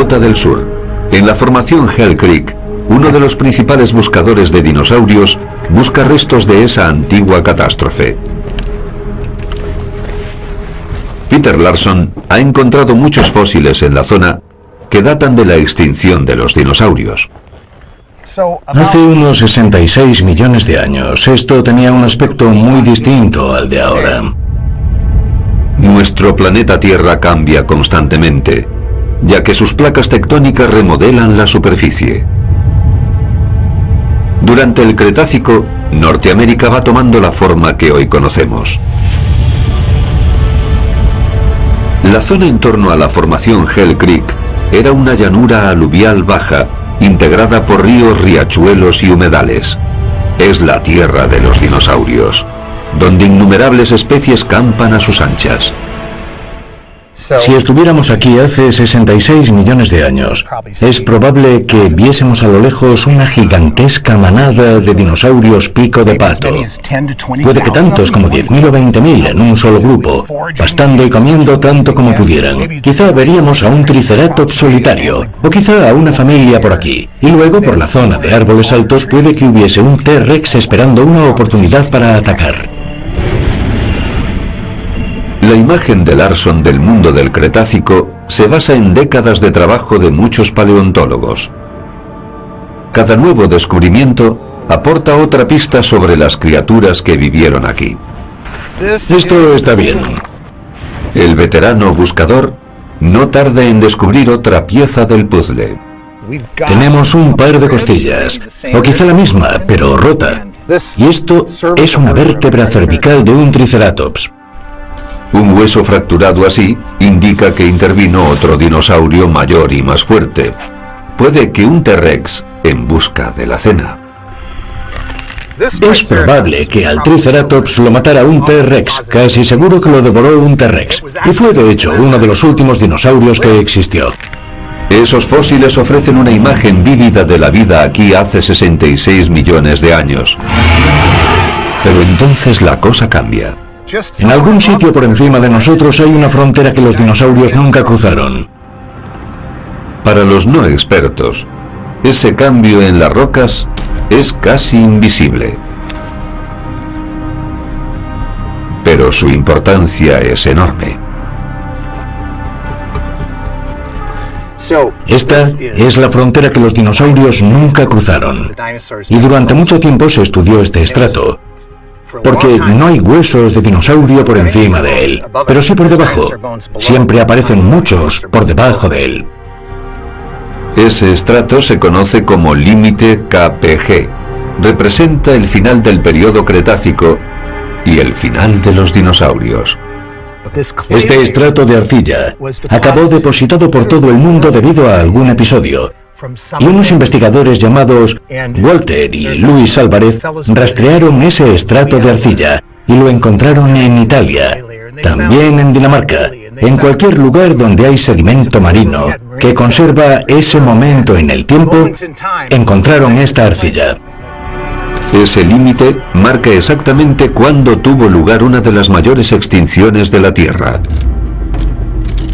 Dakota del Sur, en la formación Hell Creek, uno de los principales buscadores de dinosaurios busca restos de esa antigua catástrofe. Peter Larson ha encontrado muchos fósiles en la zona que datan de la extinción de los dinosaurios. Hace unos 66 millones de años, esto tenía un aspecto muy distinto al de ahora. Nuestro planeta Tierra cambia constantemente, ya que sus placas tectónicas remodelan la superficie. Durante el Cretácico, Norteamérica va tomando la forma que hoy conocemos. La zona en torno a la formación Hell Creek era una llanura aluvial baja, integrada por ríos, riachuelos y humedales. Es la tierra de los dinosaurios, donde innumerables especies campan a sus anchas. Si estuviéramos aquí hace 66 millones de años, es probable que viésemos a lo lejos una gigantesca manada de dinosaurios pico de pato. Puede que tantos como 10.000 o 20.000 en un solo grupo, pastando y comiendo tanto como pudieran. Quizá veríamos a un triceratops solitario, o quizá a una familia por aquí. Y luego, por la zona de árboles altos, puede que hubiese un T-Rex esperando una oportunidad para atacar. La imagen de Larson del mundo del Cretácico se basa en décadas de trabajo de muchos paleontólogos. Cada nuevo descubrimiento aporta otra pista sobre las criaturas que vivieron aquí. Esto está bien. El veterano buscador no tarda en descubrir otra pieza del puzzle. Tenemos un par de costillas, o quizá la misma, pero rota. Y esto es una vértebra cervical de un triceratops. Un hueso fracturado así indica que intervino otro dinosaurio mayor y más fuerte. Puede que un T-Rex en busca de la cena. Es probable que al Triceratops lo matara un T-Rex, casi seguro que lo devoró un T-Rex, y fue de hecho uno de los últimos dinosaurios que existió. Esos fósiles ofrecen una imagen vívida de la vida aquí hace 66 millones de años. Pero entonces la cosa cambia. En algún sitio por encima de nosotros hay una frontera que los dinosaurios nunca cruzaron. Para los no expertos, ese cambio en las rocas es casi invisible. Pero su importancia es enorme. Esta es la frontera que los dinosaurios nunca cruzaron. Y durante mucho tiempo se estudió este estrato, porque no hay huesos de dinosaurio por encima de él, pero sí por debajo. Siempre aparecen muchos por debajo de él. Ese estrato se conoce como límite KPG. Representa el final del periodo Cretácico y el final de los dinosaurios. Este estrato de arcilla acabó depositado por todo el mundo debido a algún episodio. Y unos investigadores llamados Walter y Luis Álvarez rastrearon ese estrato de arcilla y lo encontraron en Italia, también en Dinamarca, en cualquier lugar donde hay sedimento marino que conserva ese momento en el tiempo, encontraron esta arcilla. Ese límite marca exactamente cuándo tuvo lugar una de las mayores extinciones de la Tierra.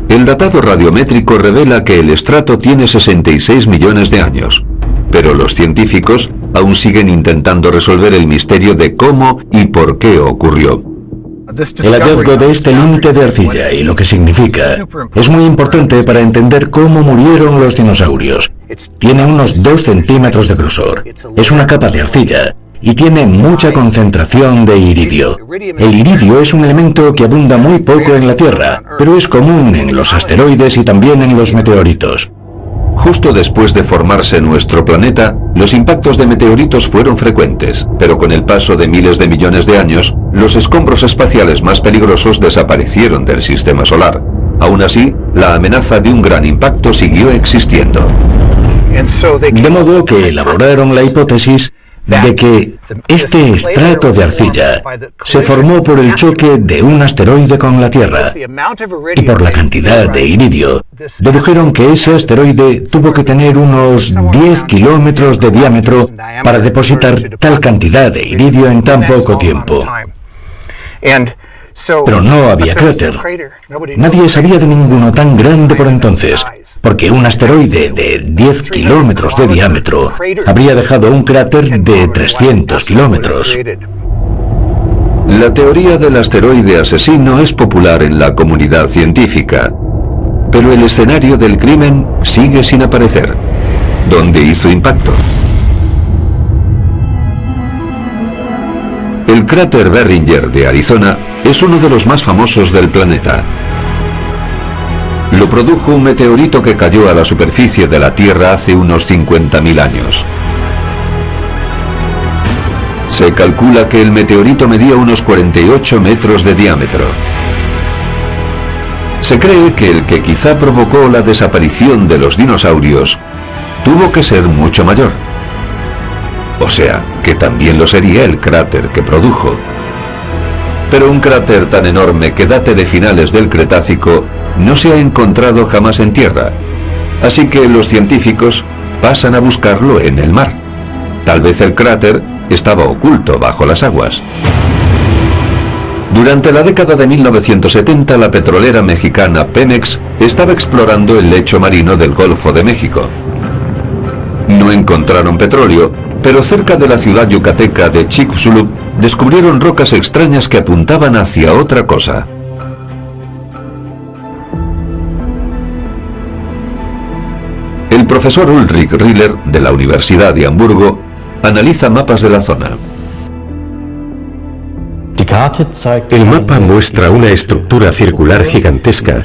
El datado radiométrico revela que el estrato tiene 66 millones de años, pero los científicos aún siguen intentando resolver el misterio de cómo y por qué ocurrió. El hallazgo de este límite de arcilla y lo que significa es muy importante para entender cómo murieron los dinosaurios. Tiene unos 2 centímetros de grosor, es una capa de arcilla y tiene mucha concentración de iridio. El iridio es un elemento que abunda muy poco en la Tierra, pero es común en los asteroides y también en los meteoritos. Justo después de formarse nuestro planeta, los impactos de meteoritos fueron frecuentes, pero con el paso de miles de millones de años, los escombros espaciales más peligrosos desaparecieron del sistema solar. Aún así, la amenaza de un gran impacto siguió existiendo. De modo que elaboraron la hipótesis de que este estrato de arcilla se formó por el choque de un asteroide con la Tierra, y por la cantidad de iridio, dedujeron que ese asteroide tuvo que tener unos 10 kilómetros de diámetro para depositar tal cantidad de iridio en tan poco tiempo. Pero no había cráter. Nadie sabía de ninguno tan grande por entonces, porque un asteroide de 10 kilómetros de diámetro habría dejado un cráter de 300 kilómetros. La teoría del asteroide asesino es popular en la comunidad científica, pero el escenario del crimen sigue sin aparecer. ¿Dónde hizo impacto? El cráter Barringer de Arizona es uno de los más famosos del planeta. Lo produjo un meteorito que cayó a la superficie de la Tierra hace unos 50.000 años. Se calcula que el meteorito medía unos 48 metros de diámetro. Se cree que el que quizá provocó la desaparición de los dinosaurios tuvo que ser mucho mayor. O sea, que también lo sería el cráter que produjo. Pero un cráter tan enorme que date de finales del Cretácico no se ha encontrado jamás en tierra, así que los científicos pasan a buscarlo en el mar. Tal vez el cráter estaba oculto bajo las aguas. Durante la década de 1970, la petrolera mexicana Pemex estaba explorando el lecho marino del Golfo de México. No encontraron petróleo, pero cerca de la ciudad yucateca de Chicxulub descubrieron rocas extrañas que apuntaban hacia otra cosa. El profesor Ulrich Riller, de la Universidad de Hamburgo, analiza mapas de la zona. El mapa muestra una estructura circular gigantesca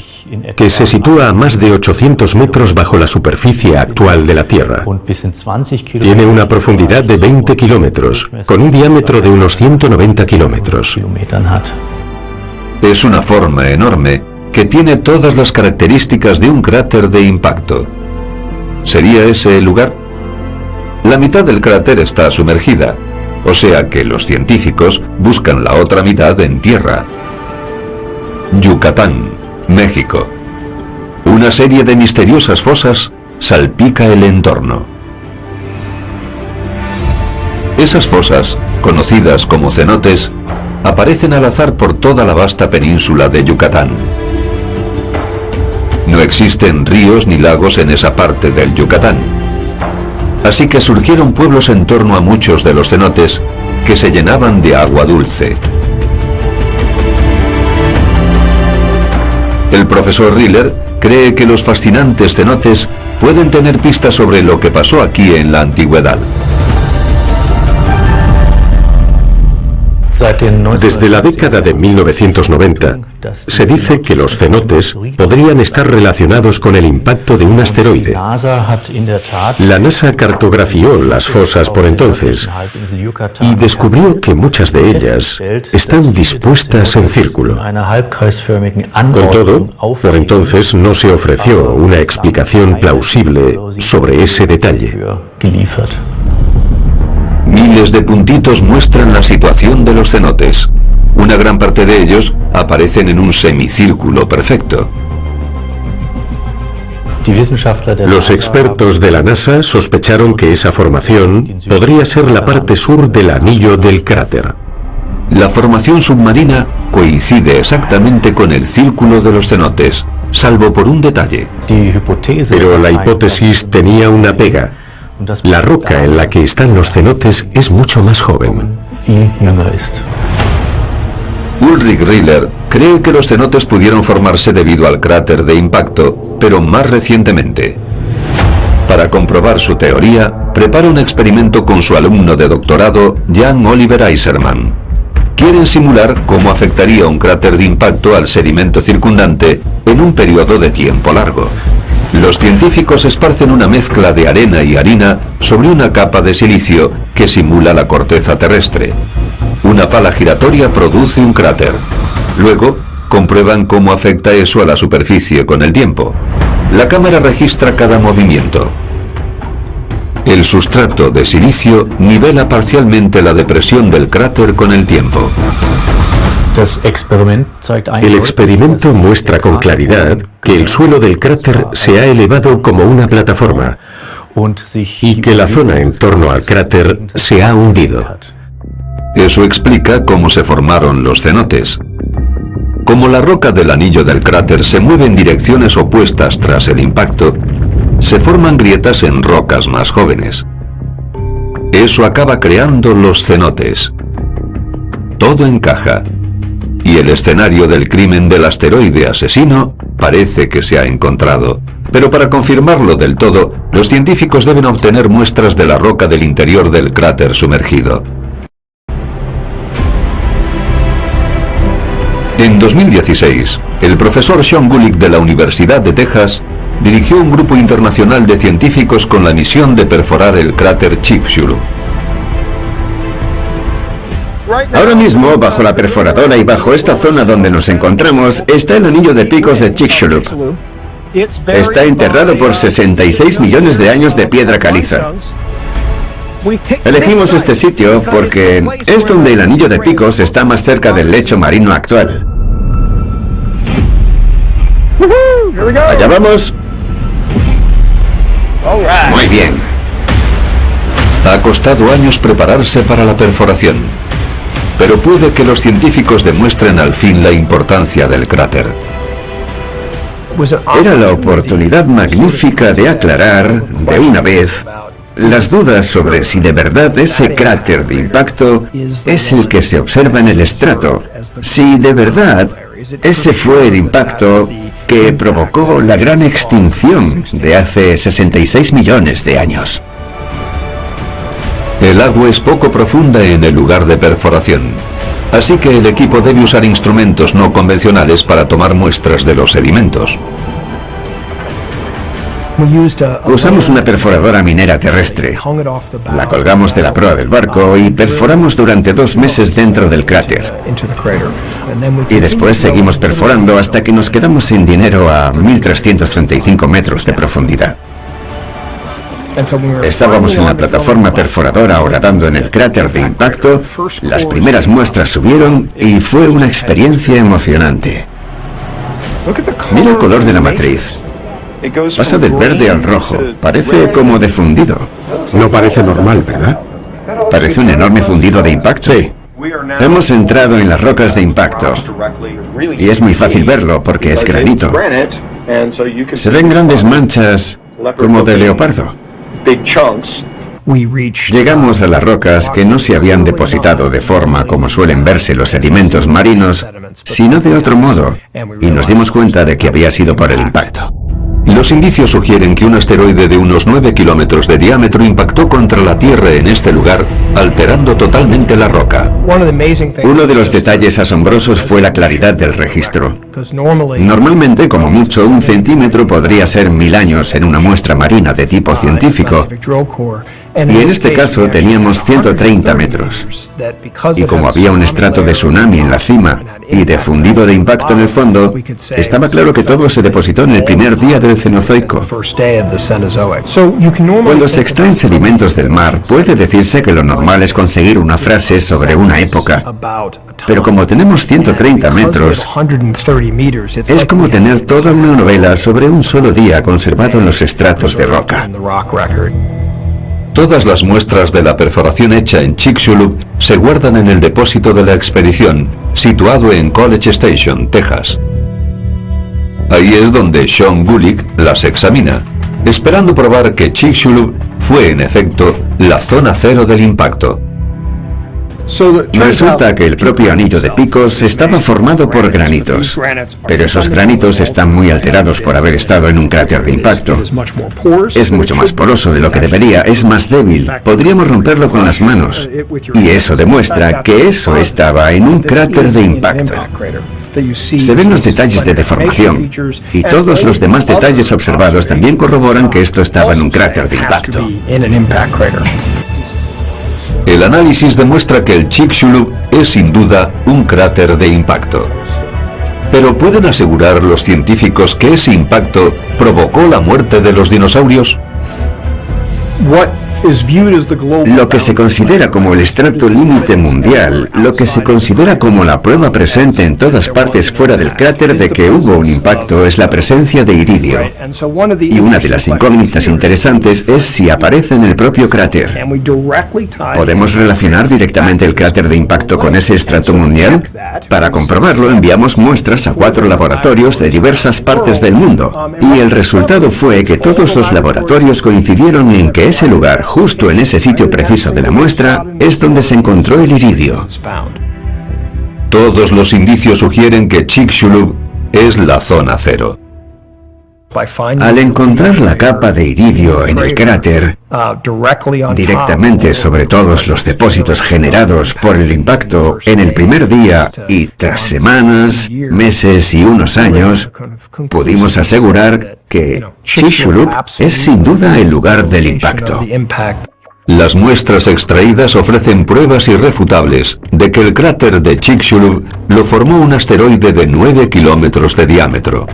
que se sitúa a más de 800 metros bajo la superficie actual de la Tierra. Tiene una profundidad de 20 kilómetros, con un diámetro de unos 190 kilómetros. Es una forma enorme que tiene todas las características de un cráter de impacto. ¿Sería ese el lugar? La mitad del cráter está sumergida, o sea que los científicos buscan la otra mitad en tierra. Yucatán, México. Una serie de misteriosas fosas salpica el entorno. Esas fosas, conocidas como cenotes, aparecen al azar por toda la vasta península de Yucatán. No existen ríos ni lagos en esa parte del Yucatán. Así que surgieron pueblos en torno a muchos de los cenotes que se llenaban de agua dulce. El profesor Riller cree que los fascinantes cenotes pueden tener pistas sobre lo que pasó aquí en la antigüedad. Desde la década de 1990, se dice que los cenotes podrían estar relacionados con el impacto de un asteroide. La NASA cartografió las fosas por entonces y descubrió que muchas de ellas están dispuestas en círculo. Con todo, por entonces no se ofreció una explicación plausible sobre ese detalle. Miles de puntitos muestran la situación de los cenotes. Una gran parte de ellos aparecen en un semicírculo perfecto. Los expertos de la NASA sospecharon que esa formación podría ser la parte sur del anillo del cráter. La formación submarina coincide exactamente con el círculo de los cenotes, salvo por un detalle. Pero la hipótesis tenía una pega. La roca en la que están los cenotes es mucho más joven. Ulrich Riller cree que los cenotes pudieron formarse debido al cráter de impacto, pero más recientemente. Para comprobar su teoría, prepara un experimento con su alumno de doctorado, Jan Oliver Eiserman. Quieren simular cómo afectaría un cráter de impacto al sedimento circundante en un periodo de tiempo largo. Los científicos esparcen una mezcla de arena y harina sobre una capa de silicio que simula la corteza terrestre. Una pala giratoria produce un cráter. Luego, comprueban cómo afecta eso a la superficie con el tiempo. La cámara registra cada movimiento. El sustrato de silicio nivela parcialmente la depresión del cráter con el tiempo. El experimento muestra con claridad que el suelo del cráter se ha elevado como una plataforma y que la zona en torno al cráter se ha hundido. Eso explica cómo se formaron los cenotes. Como la roca del anillo del cráter se mueve en direcciones opuestas tras el impacto, se forman grietas en rocas más jóvenes. Eso acaba creando los cenotes. Todo encaja, y el escenario del crimen del asteroide asesino parece que se ha encontrado. Pero para confirmarlo del todo, los científicos deben obtener muestras de la roca del interior del cráter sumergido. En 2016, el profesor Sean Gulick de la Universidad de Texas dirigió un grupo internacional de científicos con la misión de perforar el cráter Chicxulub. Ahora mismo, bajo la perforadora y bajo esta zona donde nos encontramos, está el anillo de picos de Chicxulub. Está enterrado por 66 millones de años de piedra caliza. Elegimos este sitio porque es donde el anillo de picos está más cerca del lecho marino actual. Allá vamos. Muy bien. Ha costado años prepararse para la perforación, pero puede que los científicos demuestren al fin la importancia del cráter. Era la oportunidad magnífica de aclarar, de una vez, las dudas sobre si de verdad ese cráter de impacto es el que se observa en el estrato. Si de verdad ese fue el impacto que provocó la gran extinción de hace 66 millones de años. El agua es poco profunda en el lugar de perforación, así que el equipo debe usar instrumentos no convencionales para tomar muestras de los sedimentos. Usamos una perforadora minera terrestre. La colgamos de la proa del barco y perforamos durante 2 meses dentro del cráter. Y después seguimos perforando hasta que nos quedamos sin dinero a 1.335 metros de profundidad. Estábamos en la plataforma perforadora horadando en el cráter de impacto, las primeras muestras subieron y fue una experiencia emocionante. Mira el color de la matriz. Pasa del verde al rojo, parece como de fundido. No parece normal, ¿verdad? Parece un enorme fundido de impacto. Sí. Hemos entrado en las rocas de impacto y es muy fácil verlo porque es granito. Se ven grandes manchas como de leopardo. Llegamos a las rocas que no se habían depositado de forma como suelen verse los sedimentos marinos, sino de otro modo, y nos dimos cuenta de que había sido por el impacto. Los indicios sugieren que un asteroide de unos 9 kilómetros de diámetro impactó contra la Tierra en este lugar, alterando totalmente la roca. Uno de los detalles asombrosos fue la claridad del registro. Normalmente, como mucho, 1 centímetro podría ser 1000 años en una muestra marina de tipo científico. Y en este caso teníamos 130 metros. Y como había un estrato de tsunami en la cima y de fundido de impacto en el fondo, estaba claro que todo se depositó en el primer día del Cenozoico. Cuando se extraen sedimentos del mar, puede decirse que lo normal es conseguir una frase sobre una época. Pero como tenemos 130 metros, es como tener toda una novela sobre un solo día conservado en los estratos de roca. Todas las muestras de la perforación hecha en Chicxulub se guardan en el depósito de la expedición, situado en College Station, Texas. Ahí es donde Sean Gulick las examina, esperando probar que Chicxulub fue en efecto la zona cero del impacto. Resulta que el propio anillo de picos estaba formado por granitos, pero esos granitos están muy alterados por haber estado en un cráter de impacto. Es mucho más poroso de lo que debería, es más débil, podríamos romperlo con las manos, y eso demuestra que eso estaba en un cráter de impacto. Se ven los detalles de deformación, y todos los demás detalles observados también corroboran que esto estaba en un cráter de impacto. El análisis demuestra que el Chicxulub es sin duda un cráter de impacto. Pero ¿pueden asegurar los científicos que ese impacto provocó la muerte de los dinosaurios? Lo que se considera como el estrato límite mundial, lo que se considera como la prueba presente en todas partes fuera del cráter de que hubo un impacto, es la presencia de iridio. Y una de las incógnitas interesantes es si aparece en el propio cráter. ¿Podemos relacionar directamente el cráter de impacto con ese estrato mundial? Para comprobarlo, enviamos muestras a 4 laboratorios de diversas partes del mundo. Y el resultado fue que todos los laboratorios coincidieron en que ese lugar, justo en ese sitio preciso de la muestra, es donde se encontró el iridio. Todos los indicios sugieren que Chicxulub es la zona cero. Al encontrar la capa de iridio en el cráter, directamente sobre todos los depósitos generados por el impacto en el primer día y tras semanas, meses y unos años, pudimos asegurar que Chicxulub es sin duda el lugar del impacto. Las muestras extraídas ofrecen pruebas irrefutables de que el cráter de Chicxulub lo formó un asteroide de 9 kilómetros de diámetro.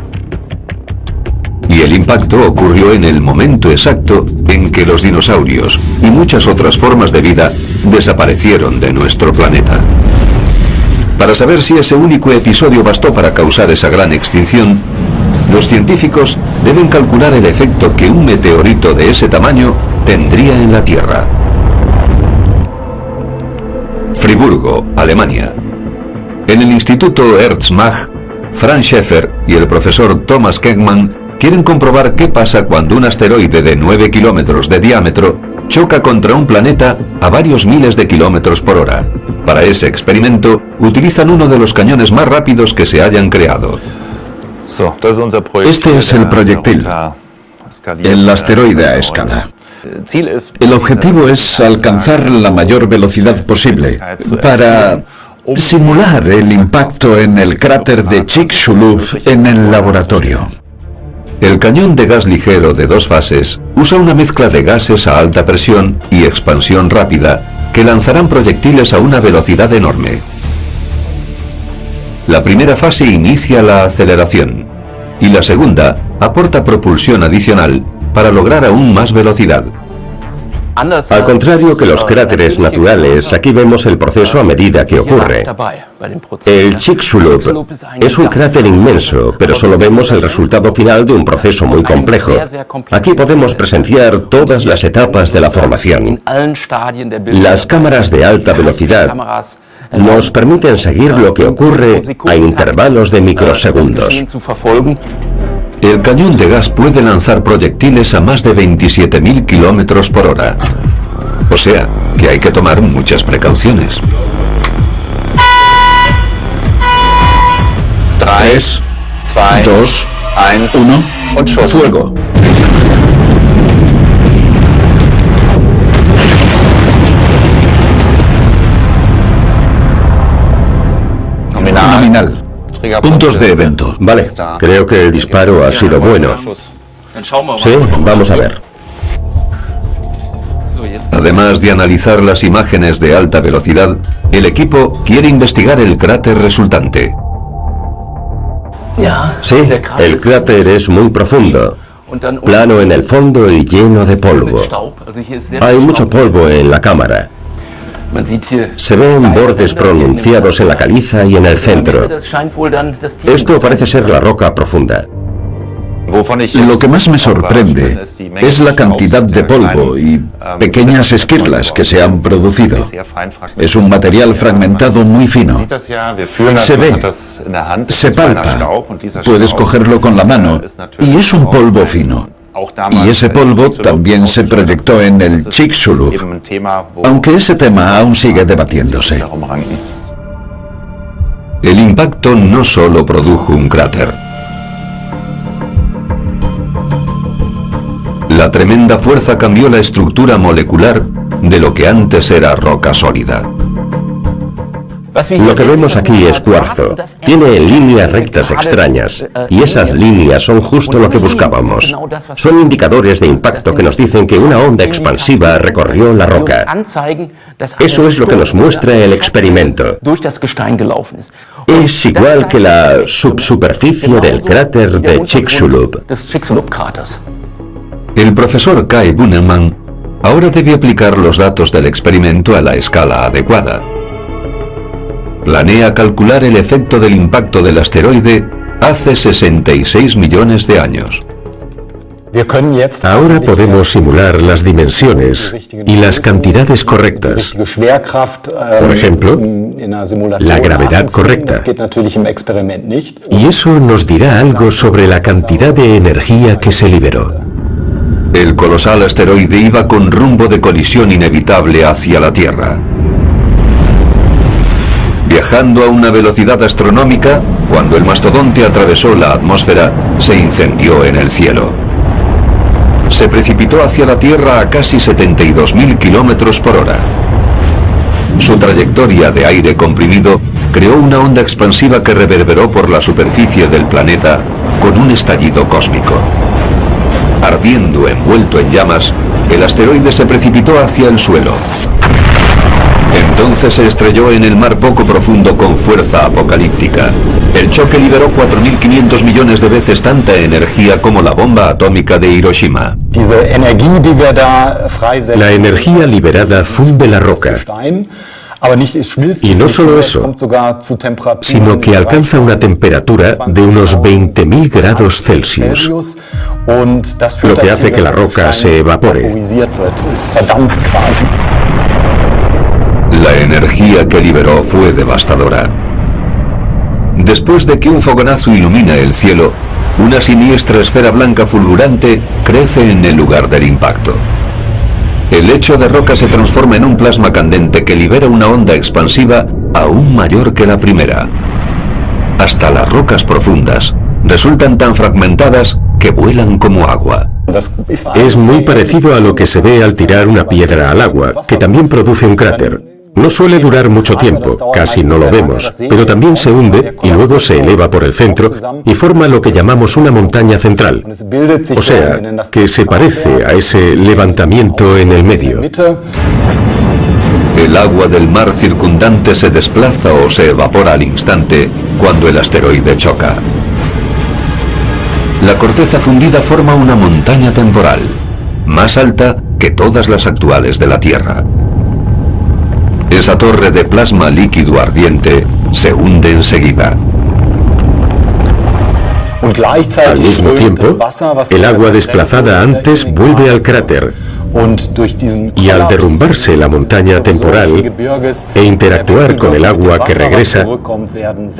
Y el impacto ocurrió en el momento exacto en que los dinosaurios y muchas otras formas de vida desaparecieron de nuestro planeta. Para saber si ese único episodio bastó para causar esa gran extinción, los científicos deben calcular el efecto que un meteorito de ese tamaño tendría en la Tierra. Friburgo, Alemania. En el Instituto Erzmach, Franz Schäfer y el profesor Thomas Kekman quieren comprobar qué pasa cuando un asteroide de 9 kilómetros de diámetro choca contra un planeta a varios miles de kilómetros por hora. Para ese experimento, utilizan uno de los cañones más rápidos que se hayan creado. Este es el proyectil, el asteroide a escala. El objetivo es alcanzar la mayor velocidad posible para simular el impacto en el cráter de Chicxulub en el laboratorio. El cañón de gas ligero de 2 fases usa una mezcla de gases a alta presión y expansión rápida que lanzarán proyectiles a una velocidad enorme. La primera fase inicia la aceleración y la segunda aporta propulsión adicional para lograr aún más velocidad. Al contrario que los cráteres naturales, aquí vemos el proceso a medida que ocurre. El Chicxulub es un cráter inmenso, pero solo vemos el resultado final de un proceso muy complejo. Aquí podemos presenciar todas las etapas de la formación. Las cámaras de alta velocidad nos permiten seguir lo que ocurre a intervalos de microsegundos. El cañón de gas puede lanzar proyectiles a más de 27.000 kilómetros por hora. O sea, que hay que tomar muchas precauciones. 3, 2, 1, fuego. Nominal. Puntos de evento. Vale, creo que el disparo ha sido bueno. Sí, vamos a ver. Además de analizar las imágenes de alta velocidad, el equipo quiere investigar el cráter resultante. Sí, el cráter es muy profundo, plano en el fondo y lleno de polvo. Hay mucho polvo en la cámara. Se ven bordes pronunciados en la caliza y en el centro. Esto parece ser la roca profunda. Lo que más me sorprende es la cantidad de polvo y pequeñas esquirlas que se han producido. Es un material fragmentado muy fino. Se ve, se palpa, puedes cogerlo con la mano y es un polvo fino. Y ese polvo también se proyectó en el Chicxulub, aunque ese tema aún sigue debatiéndose. El impacto no solo produjo un cráter. La tremenda fuerza cambió la estructura molecular de lo que antes era roca sólida. Lo que vemos aquí es cuarzo. Tiene líneas rectas extrañas, y esas líneas son justo lo que buscábamos. Son indicadores de impacto que nos dicen que una onda expansiva recorrió la roca. Eso es lo que nos muestra el experimento. Es igual que la subsuperficie del cráter de Chicxulub. El profesor Kai Bunnemann Ahora debe aplicar los datos del experimento a la escala adecuada. Planea calcular el efecto del impacto del asteroide hace 66 millones de años. Ahora podemos simular las dimensiones y las cantidades correctas. Por ejemplo, la gravedad correcta. Y eso nos dirá algo sobre la cantidad de energía que se liberó. El colosal asteroide iba con rumbo de colisión inevitable hacia la Tierra. Viajando a una velocidad astronómica, cuando el mastodonte atravesó la atmósfera, se incendió en el cielo. Se precipitó hacia la Tierra a casi 72.000 kilómetros por hora. Su trayectoria de aire comprimido creó una onda expansiva que reverberó por la superficie del planeta con un estallido cósmico. Ardiendo envuelto en llamas, el asteroide se precipitó hacia el suelo. Entonces se estrelló en el mar poco profundo con fuerza apocalíptica. El choque liberó 4.500 millones de veces tanta energía como la bomba atómica de Hiroshima. La energía liberada funde la roca. Y no solo eso, sino que alcanza una temperatura de unos 20.000 grados Celsius, lo que hace que la roca se evapore. La energía que liberó fue devastadora. Después de que un fogonazo ilumina el cielo, una siniestra esfera blanca fulgurante crece en el lugar del impacto. El lecho de roca se transforma en un plasma candente que libera una onda expansiva aún mayor que la primera. Hasta las rocas profundas resultan tan fragmentadas que vuelan como agua. Es muy parecido a lo que se ve al tirar una piedra al agua, que también produce un cráter. No suele durar mucho tiempo, casi no lo vemos, pero también se hunde y luego se eleva por el centro y forma lo que llamamos una montaña central. O sea, que se parece a ese levantamiento en el medio. El agua del mar circundante se desplaza o se evapora al instante cuando el asteroide choca. La corteza fundida forma una montaña temporal, más alta que todas las actuales de la Tierra. Esa torre de plasma líquido ardiente se hunde enseguida. Al mismo tiempo, el agua desplazada antes vuelve al cráter y al derrumbarse la montaña temporal e interactuar con el agua que regresa,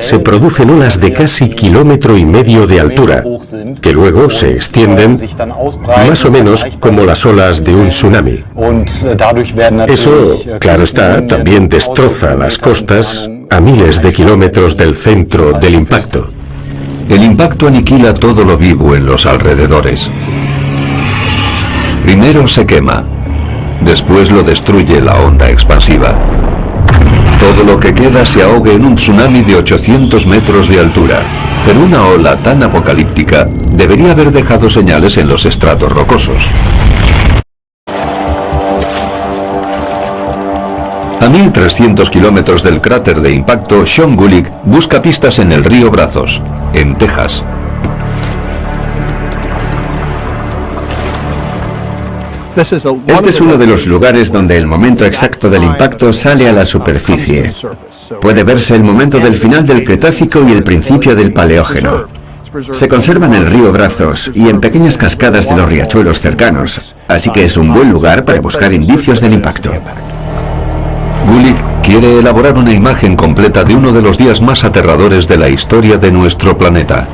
se producen olas de casi 1,5 kilómetros de altura, que luego se extienden más o menos como las olas de un tsunami. Eso, claro está, también destroza las costas a miles de kilómetros del centro del impacto. El impacto aniquila todo lo vivo en los alrededores. Primero se quema, después lo destruye la onda expansiva. Todo lo que queda se ahoga en un tsunami de 800 metros de altura, pero una ola tan apocalíptica debería haber dejado señales en los estratos rocosos. A 1.300 kilómetros del cráter de impacto, Sean Gulick busca pistas en el río Brazos, en Texas. Este es uno de los lugares donde el momento exacto del impacto sale a la superficie. Puede verse el momento del final del Cretácico y el principio del Paleógeno. Se conserva en el río Brazos y en pequeñas cascadas de los riachuelos cercanos, así que es un buen lugar para buscar indicios del impacto. Gulick quiere elaborar una imagen completa de uno de los días más aterradores de la historia de nuestro planeta.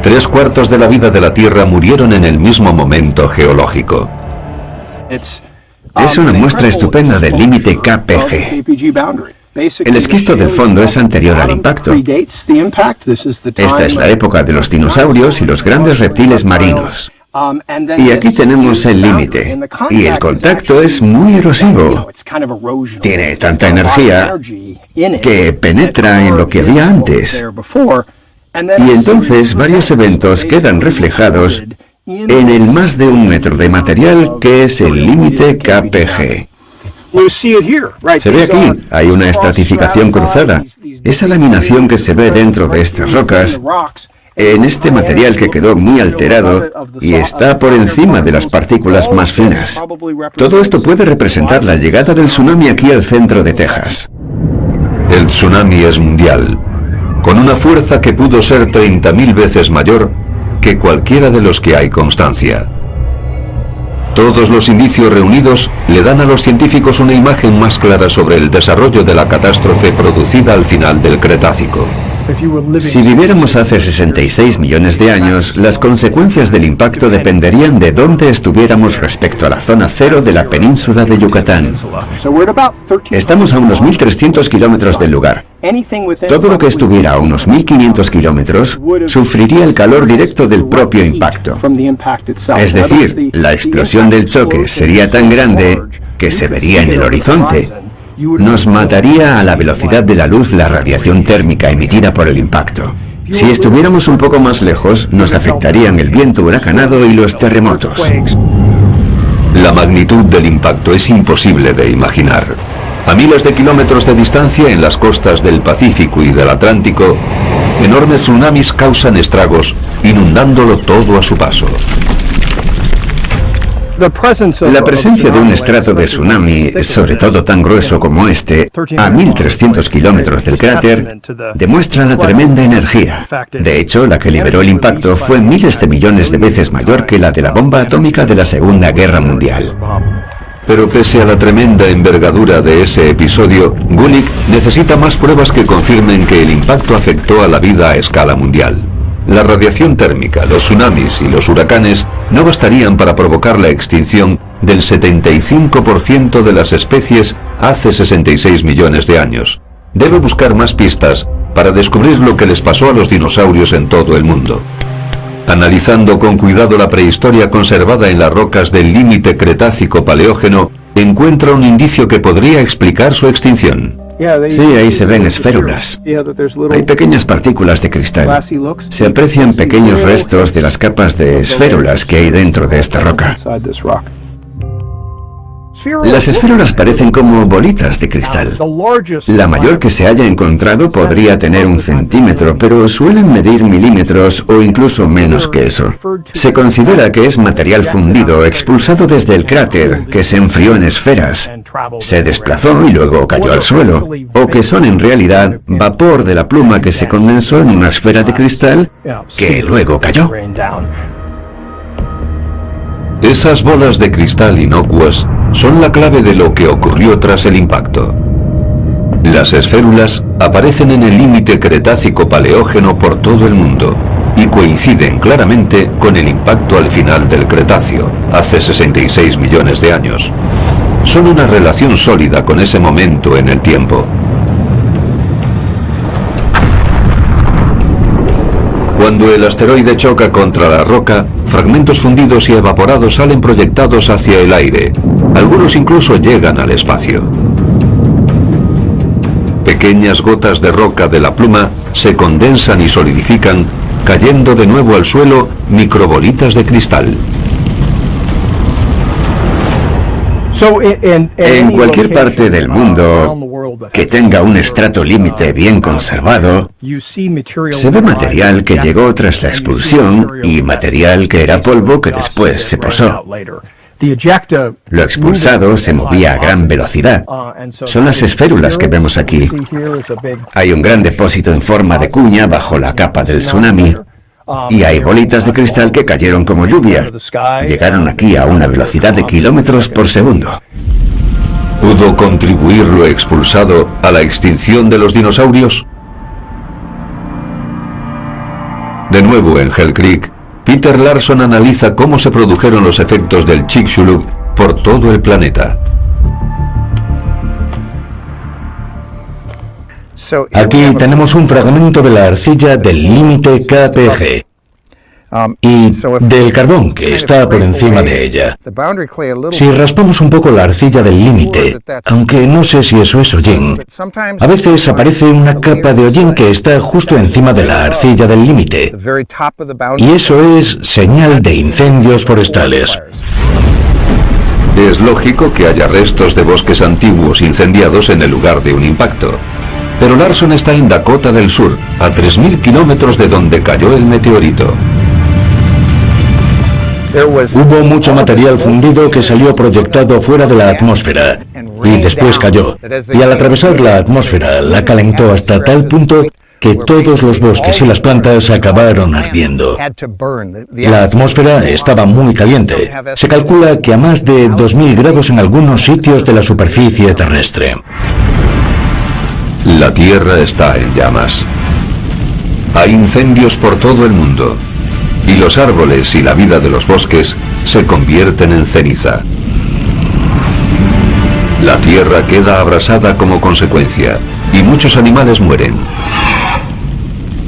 3/4 de la vida de la Tierra murieron en el mismo momento geológico. Es una muestra estupenda del límite KPG. El esquisto del fondo es anterior al impacto. Esta es la época de los dinosaurios y los grandes reptiles marinos. Y aquí tenemos el límite. Y el contacto es muy erosivo. Tiene tanta energía que penetra en lo que había antes. Y entonces varios eventos quedan reflejados en el más de 1 metro de material que es el límite KPG. Se ve aquí, hay una estratificación cruzada. Esa laminación que se ve dentro de estas rocas en este material que quedó muy alterado y está por encima de las partículas más finas. Todo esto puede representar la llegada del tsunami aquí al centro de Texas. El tsunami es mundial, con una fuerza que pudo ser 30.000 veces mayor que cualquiera de los que hay constancia. Todos los indicios reunidos le dan a los científicos una imagen más clara sobre el desarrollo de la catástrofe producida al final del Cretácico. Si viviéramos hace 66 millones de años, las consecuencias del impacto dependerían de dónde estuviéramos respecto a la zona cero de la península de Yucatán. Estamos a unos 1.300 kilómetros del lugar. Todo lo que estuviera a unos 1.500 kilómetros sufriría el calor directo del propio impacto. Es decir, la explosión del choque sería tan grande que se vería en el horizonte. Nos mataría a la velocidad de la luz la radiación térmica emitida por el impacto. Si estuviéramos un poco más lejos, nos afectarían el viento huracanado y los terremotos. La magnitud del impacto es imposible de imaginar. A miles de kilómetros de distancia en las costas del Pacífico y del Atlántico, enormes tsunamis causan estragos, inundándolo todo a su paso. La presencia de un estrato de tsunami, sobre todo tan grueso como este, a 1.300 kilómetros del cráter, demuestra la tremenda energía. De hecho, la que liberó el impacto fue miles de millones de veces mayor que la de la bomba atómica de la Segunda Guerra Mundial. Pero pese a la tremenda envergadura de ese episodio, Gulick necesita más pruebas que confirmen que el impacto afectó a la vida a escala mundial. La radiación térmica, los tsunamis y los huracanes no bastarían para provocar la extinción del 75% de las especies hace 66 millones de años. Debe buscar más pistas para descubrir lo que les pasó a los dinosaurios en todo el mundo. Analizando con cuidado la prehistoria conservada en las rocas del límite Cretácico-Paleógeno, encuentra un indicio que podría explicar su extinción. Sí, ahí se ven esférulas. Hay pequeñas partículas de cristal. Se aprecian pequeños restos de las capas de esférulas que hay dentro de esta roca. Las esférulas parecen como bolitas de cristal. La mayor que se haya encontrado podría tener 1 centímetro, pero suelen medir milímetros o incluso menos que eso. Se considera que es material fundido expulsado desde el cráter, que se enfrió en esferas, se desplazó y luego cayó al suelo, o que son en realidad vapor de la pluma que se condensó en una esfera de cristal que luego cayó. Esas bolas de cristal inocuas son la clave de lo que ocurrió tras el impacto. Las esférulas aparecen en el límite Cretácico-Paleógeno por todo el mundo y coinciden claramente con el impacto al final del Cretáceo, hace 66 millones de años. Son una relación sólida con ese momento en el tiempo. Cuando el asteroide choca contra la roca, fragmentos fundidos y evaporados salen proyectados hacia el aire. Algunos incluso llegan al espacio. Pequeñas gotas de roca de la pluma se condensan y solidifican, cayendo de nuevo al suelo microbolitas de cristal. En cualquier parte del mundo que tenga un estrato límite bien conservado, se ve material que llegó tras la expulsión y material que era polvo que después se posó. Lo expulsado se movía a gran velocidad. Son las esférulas que vemos aquí. Hay un gran depósito en forma de cuña bajo la capa del tsunami. Y hay bolitas de cristal que cayeron como lluvia. Llegaron aquí a una velocidad de kilómetros por segundo. ¿Pudo contribuir lo expulsado a la extinción de los dinosaurios? De nuevo en Hell Creek, Peter Larson analiza cómo se produjeron los efectos del Chicxulub por todo el planeta. Aquí tenemos un fragmento de la arcilla del límite KPG y del carbón que está por encima de ella. Si raspamos un poco la arcilla del límite, aunque no sé si eso es hollín, a veces aparece una capa de hollín que está justo encima de la arcilla del límite, y eso es señal de incendios forestales. Es lógico que haya restos de bosques antiguos incendiados en el lugar de un impacto. Pero Larson está en Dakota del Sur, a 3.000 kilómetros de donde cayó el meteorito. Hubo mucho material fundido que salió proyectado fuera de la atmósfera y después cayó. Y al atravesar la atmósfera la calentó hasta tal punto que todos los bosques y las plantas acabaron ardiendo. La atmósfera estaba muy caliente. Se calcula que a más de 2.000 grados en algunos sitios de la superficie terrestre. La Tierra está en llamas. Hay incendios por todo el mundo. Y los árboles y la vida de los bosques se convierten en ceniza. La Tierra queda abrasada como consecuencia, y muchos animales mueren.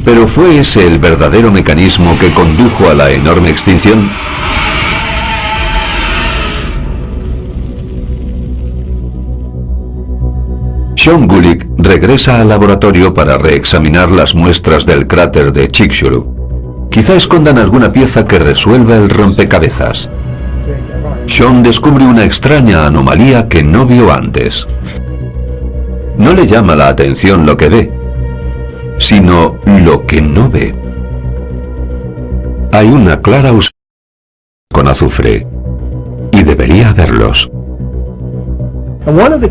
¿Pero fue ese el verdadero mecanismo que condujo a la enorme extinción? Sean Gulick regresa al laboratorio para reexaminar las muestras del cráter de Chicxulub. Quizá escondan alguna pieza que resuelva el rompecabezas. Sean descubre una extraña anomalía que no vio antes. No le llama la atención lo que ve, sino lo que no ve. Hay una clara ausencia con azufre, y debería haberlos.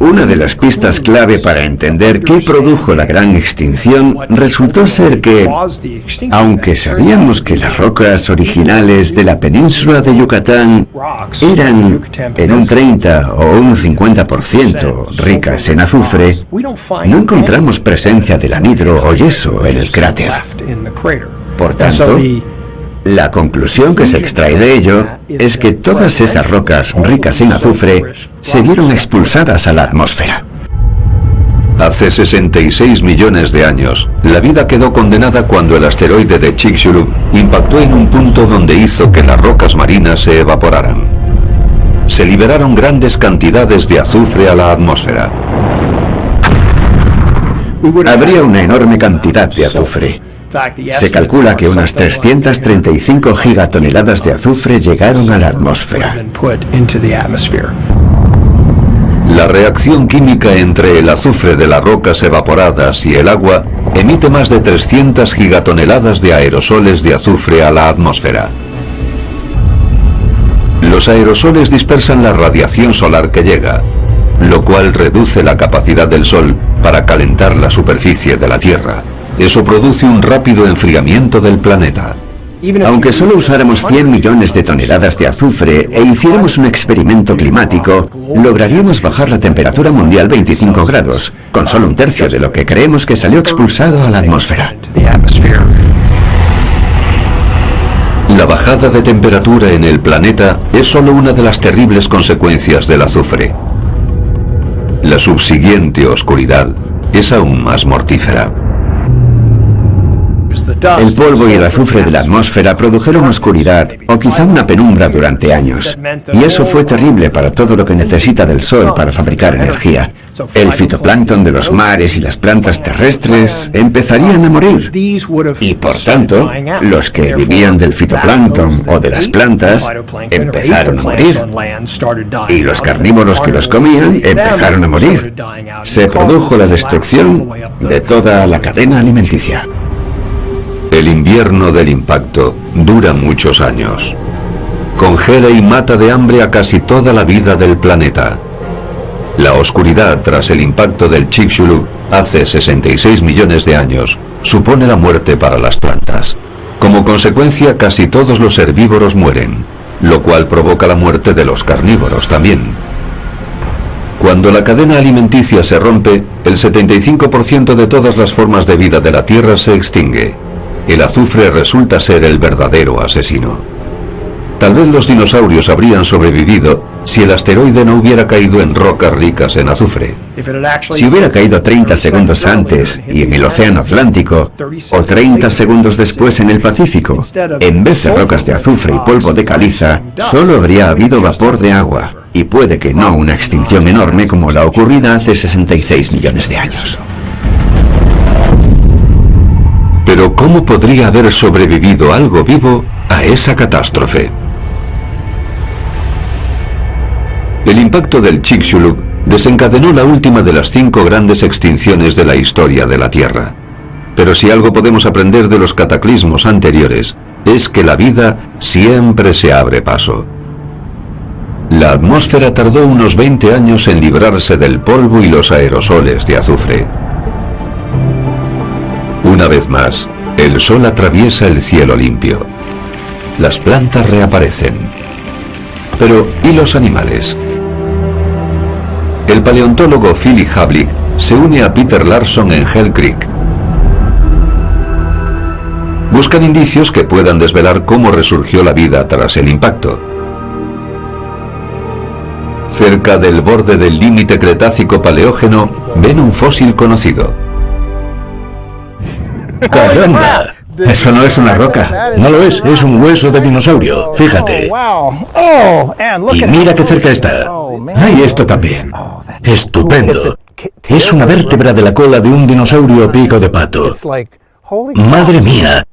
Una de las pistas clave para entender qué produjo la gran extinción resultó ser que, aunque sabíamos que las rocas originales de la península de Yucatán eran en un 30 o un 50% ricas en azufre, no encontramos presencia del anhidro o yeso en el cráter. Por tanto, la conclusión que se extrae de ello es que todas esas rocas ricas en azufre se vieron expulsadas a la atmósfera. Hace 66 millones de años, la vida quedó condenada cuando el asteroide de Chicxulub impactó en un punto donde hizo que las rocas marinas se evaporaran. Se liberaron grandes cantidades de azufre a la atmósfera. Habría una enorme cantidad de azufre. Se calcula que unas 335 gigatoneladas de azufre llegaron a la atmósfera. La reacción química entre el azufre de las rocas evaporadas y el agua emite más de 300 gigatoneladas de aerosoles de azufre a la atmósfera. Los aerosoles dispersan la radiación solar que llega, lo cual reduce la capacidad del Sol para calentar la superficie de la Tierra. Eso produce un rápido enfriamiento del planeta. Aunque solo usáramos 100 millones de toneladas de azufre e hiciéramos un experimento climático, lograríamos bajar la temperatura mundial 25 grados, con solo un tercio de lo que creemos que salió expulsado a la atmósfera. La bajada de temperatura en el planeta es solo una de las terribles consecuencias del azufre. La subsiguiente oscuridad es aún más mortífera. El polvo y el azufre de la atmósfera produjeron oscuridad o quizá una penumbra durante años. Y eso fue terrible para todo lo que necesita del Sol para fabricar energía. El fitoplancton de los mares y las plantas terrestres empezarían a morir. Y por tanto, los que vivían del fitoplancton o de las plantas empezaron a morir. Y los carnívoros que los comían empezaron a morir. Se produjo la destrucción de toda la cadena alimenticia. El invierno del impacto dura muchos años. Congela y mata de hambre a casi toda la vida del planeta. La oscuridad tras el impacto del Chicxulub hace 66 millones de años supone la muerte para las plantas. Como consecuencia, casi todos los herbívoros mueren, lo cual provoca la muerte de los carnívoros también. Cuando la cadena alimenticia se rompe, el 75% de todas las formas de vida de la Tierra se extingue. El azufre resulta ser el verdadero asesino. Tal vez los dinosaurios habrían sobrevivido si el asteroide no hubiera caído en rocas ricas en azufre. Si hubiera caído 30 segundos antes y en el Océano Atlántico, o 30 segundos después en el Pacífico, en vez de rocas de azufre y polvo de caliza, solo habría habido vapor de agua, y puede que no una extinción enorme como la ocurrida hace 66 millones de años. Pero ¿cómo podría haber sobrevivido algo vivo a esa catástrofe? El impacto del Chicxulub desencadenó la última de las 5 grandes extinciones de la historia de la Tierra. Pero si algo podemos aprender de los cataclismos anteriores, es que la vida siempre se abre paso. La atmósfera tardó unos 20 años en librarse del polvo y los aerosoles de azufre. Una vez más, el sol atraviesa el cielo limpio. Las plantas reaparecen. Pero, ¿y los animales? El paleontólogo Philip Havlik se une a Peter Larson en Hell Creek. Buscan indicios que puedan desvelar cómo resurgió la vida tras el impacto. Cerca del borde del límite Cretácico-Paleógeno, ven un fósil conocido. ¡Caramba! Eso no es una roca. No lo es un hueso de dinosaurio. Fíjate. Y mira qué cerca está. ¡Ay, esto también! Estupendo. Es una vértebra de la cola de un dinosaurio pico de pato. ¡Madre mía!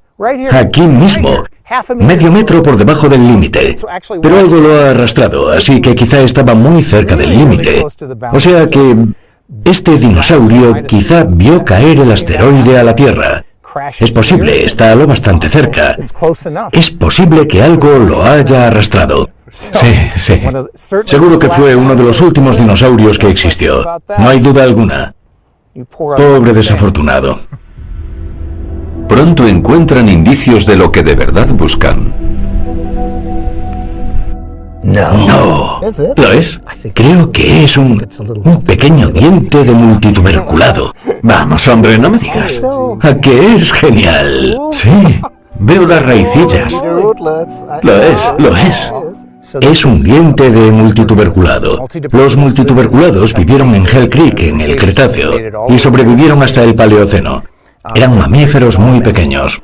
Aquí mismo. Medio metro por debajo del límite. Pero algo lo ha arrastrado, así que quizá estaba muy cerca del límite. O sea que este dinosaurio quizá vio caer el asteroide a la Tierra. Es posible, está lo bastante cerca. Es posible que algo lo haya arrastrado. Sí. Seguro que fue uno de los últimos dinosaurios que existió. No hay duda alguna. Pobre desafortunado. Pronto encuentran indicios de lo que de verdad buscan. No. ¿Lo es? Creo que es un pequeño diente de multituberculado. Vamos, hombre, no me digas. ¿A que es genial? Sí, veo las raicillas. Lo es. Es un diente de multituberculado. Los multituberculados vivieron en Hell Creek, en el Cretáceo, y sobrevivieron hasta el Paleoceno. Eran mamíferos muy pequeños.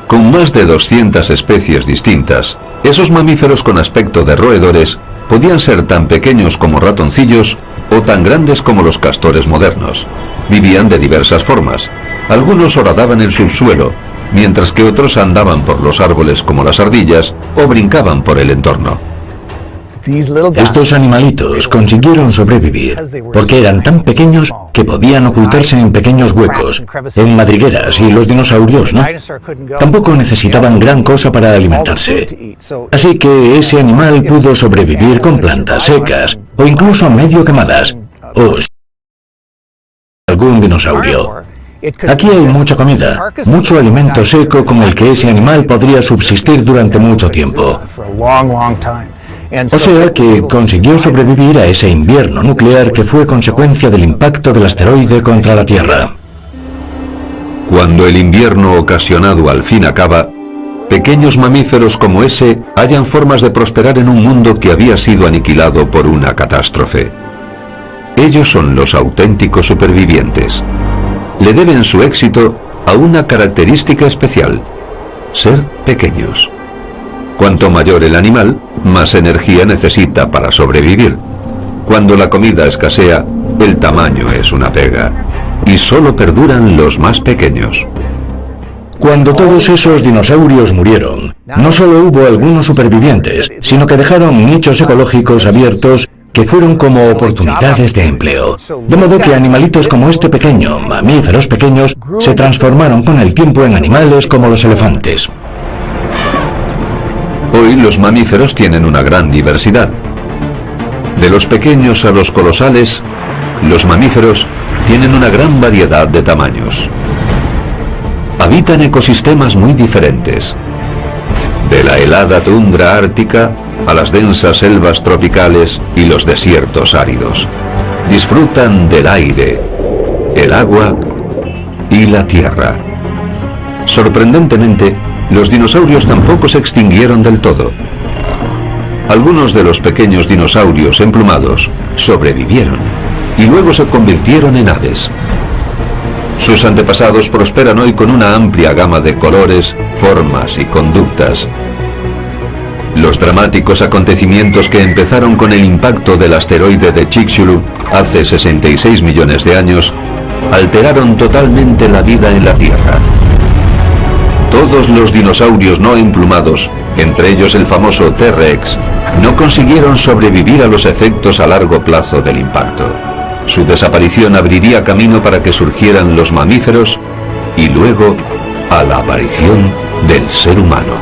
Con más de 200 especies distintas, esos mamíferos con aspecto de roedores podían ser tan pequeños como ratoncillos o tan grandes como los castores modernos. Vivían de diversas formas. Algunos horadaban el subsuelo, mientras que otros andaban por los árboles como las ardillas o brincaban por el entorno. Estos animalitos consiguieron sobrevivir porque eran tan pequeños que podían ocultarse en pequeños huecos, en madrigueras, y los dinosaurios no. Tampoco necesitaban gran cosa para alimentarse. Así que ese animal pudo sobrevivir con plantas secas o incluso medio quemadas. O algún dinosaurio. Aquí hay mucha comida, mucho alimento seco con el que ese animal podría subsistir durante mucho tiempo. O sea que consiguió sobrevivir a ese invierno nuclear que fue consecuencia del impacto del asteroide contra la Tierra. Cuando el invierno ocasionado al fin acaba, pequeños mamíferos como ese hallan formas de prosperar en un mundo que había sido aniquilado por una catástrofe. Ellos son los auténticos supervivientes. Le deben su éxito a una característica especial: ser pequeños. Cuanto mayor el animal, más energía necesita para sobrevivir. Cuando la comida escasea, el tamaño es una pega, y solo perduran los más pequeños. Cuando todos esos dinosaurios murieron, no solo hubo algunos supervivientes, sino que dejaron nichos ecológicos abiertos que fueron como oportunidades de empleo. De modo que animalitos como este pequeño, mamíferos pequeños, se transformaron con el tiempo en animales como los elefantes. Hoy los mamíferos tienen una gran diversidad. De los pequeños a los colosales, los mamíferos tienen una gran variedad de tamaños. Habitan ecosistemas muy diferentes. De la helada tundra ártica a las densas selvas tropicales y los desiertos áridos. Disfrutan del aire, el agua y la tierra. Sorprendentemente, los dinosaurios tampoco se extinguieron del todo. Algunos de los pequeños dinosaurios emplumados sobrevivieron y luego se convirtieron en aves. Sus antepasados prosperan hoy con una amplia gama de colores, formas y conductas. Los dramáticos acontecimientos que empezaron con el impacto del asteroide de Chicxulub hace 66 millones de años alteraron totalmente la vida en la Tierra. Todos los dinosaurios no emplumados entre ellos el famoso T-Rex, no consiguieron sobrevivir a los efectos a largo plazo del impacto. Su desaparición abriría camino para que surgieran los mamíferos y luego a la aparición del ser humano.